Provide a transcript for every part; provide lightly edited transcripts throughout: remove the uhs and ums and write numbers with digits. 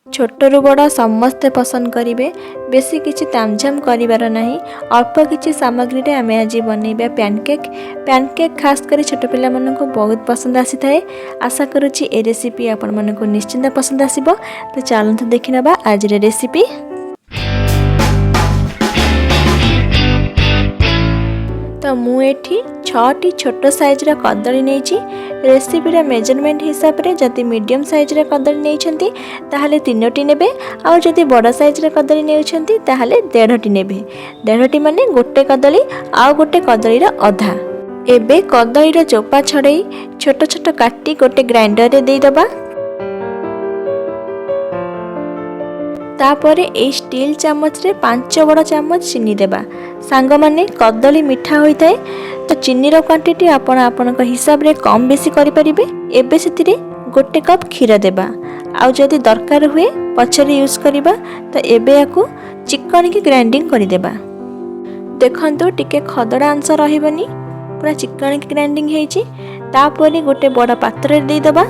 छोटरू बड़ समस्ते पसंद करेंगे। बेसी किसी तामझाम करार नहीं, अल्प किसी सामग्री रे आमे आज बनैबा पैनकेक। पैनकेक खास कर छोट पिला को बहुत पसंद आसी थाए। आशा करुच्ची ए रेसिपी आपण मानक निश्चिंत पसंद आसीबो। तो चलते देखि नबा आज रेसिपी। तो मुझे 6टी छोट साइज रा कदली नहीं। रेसिपी मेजरमेंट हिसाब से जदि मीडियम साइज रा कदली नहीं ताहले 3टी नेबे, आउ जदि बड़ साइज रा कदली नहीं ताहले 1.5टी नेबे। 1.5टी माने गोटे कदली आउ गोटे कदली रा अधा। एबे कदली रा चोपा छड़ाई छोट छोट काटी गोटे ग्राइंडर रे दे दबा। तापरे ए स्टील चामच रे 5 बड़ चामच चीनी देबा। सांग माने कदली मीठा होता है, तो चीनी रो क्वांटिटी आपण आपनक हिसाब रे कम बेसी करि परिबे। एबे सेतिरे गोटे कप खीर देबा। आउ जदि दरकार हुए पछरे यूज करिबा। तो एबे याकू चिकन की ग्राइंडिंग करि देबा। देखंतु टिके खदड़ा अंश रहिबनी, पूरा चिकन की ग्राइंडिंग हेची। तापरे गोटे बड़ पात्र रे दे देबा।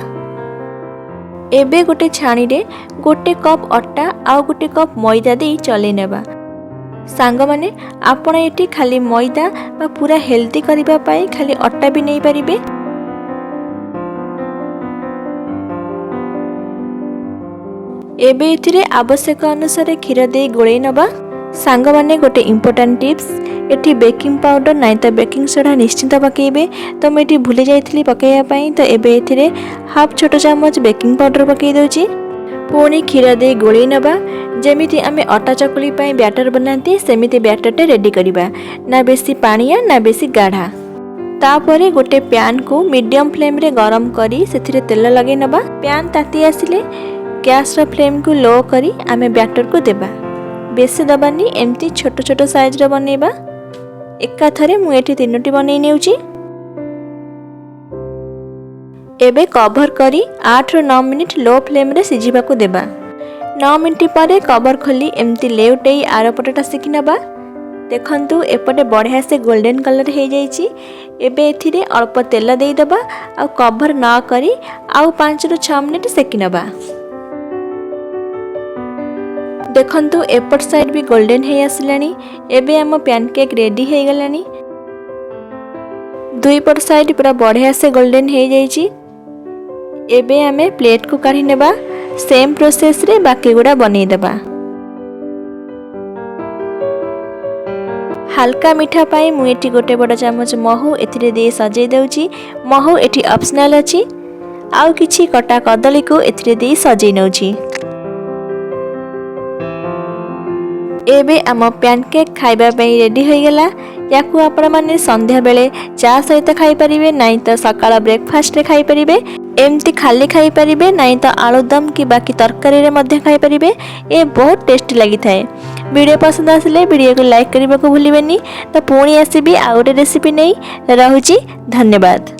एबे गोटे छाणी रे गोटे कप अटा आउ गोटे कप मैदा दे चले नेबा। सांग माने आपण एटी खाली मैदा बा पूरा हेल्दी करिबा पाई खाली अटा भी नहीं परिबे। एबे एथिरे आवश्यक अनुसार खीर दे गोळै नबा। सांग माने गोटे important tips, eighty baking powder नहीं तो बेकिंग सोडा निश्चिंत पकेबे। तो मैं एटी भूली जाइथिली पकेया पाई। तो एबे एथिरे हाफ छोट चामच बेकिंग पाउडर पकई दोची। पुणी खीर दे गोळै नबा। जेमिति आमे अटा चकुली पाई बैटर बनाती सेमिति बैटरटे रेडी करिबा, ना बेसी पानिया ना बेसी गाढ़ा। तापरे गोटे पैन को मीडियम फ्लेम रे गरम करी सेथिरे तेल लगे नबा। पैन ताती आसिले गैस रो फ्लेम को लो करी आमे बैटर को देबा। बेसी दबानी, एमती छोट छोट साइज रे बनेबा। एका थरे मु एठी 3टी बनै नेउची। एबे कवर करी 8 ରୁ 9 मिनिट लो फ्लेम रे सिझिबा को देबा। 9 मिनिट पर कवर खोली एमती लेउटेई आर पटटा सिखि नबा। देखंतु एपटे बढ़िया से गोल्डन कलर हो जाइए। एबे एथिरे अल्प तेल दे दबा आ कवर न करी आउ 5 ରୁ 6 मिनिट सेकि नबा। देखंतु एपट साइड भी गोल्डन हो आसलानी। एबे आम पैनकेक रेडी हो गलानी। दुई पट साइड पूरा बढ़िया से गोल्डन हो जाइए। एबे आमे प्लेट को काढ़ी नेबा। सेम प्रोसेस रे बाकी गुड़ा बनै देबा। हल्का मीठा पाई मु एठी गोटे बड़ चामच महू एथिरे दे सजै देउची। महू एठी ऑप्शनल अछि। आउ किछि कटा कदली को एथिरे दे सजै नउची। एबे आम पैनकेक खाइबा पई रेडी हो गला। याकू आपण माने संध्या बेले चा सहित खाई परिबे, नहीं तो सकाळ ब्रेकफास्ट रे खाई परिबे। एमती खाली खाई परिबे, नहीं तो आलूदम कि बाकी तरकारी रे मध्य खाई परिबे। ए बहुत टेस्टी लगी थाए। वीडियो पसंद आसिले वीडियो को लाइक करने को भूलिबेनी। तो पुणी आसीबी आ गोटे रेसिपी नहीं। रहुची, धन्यवाद।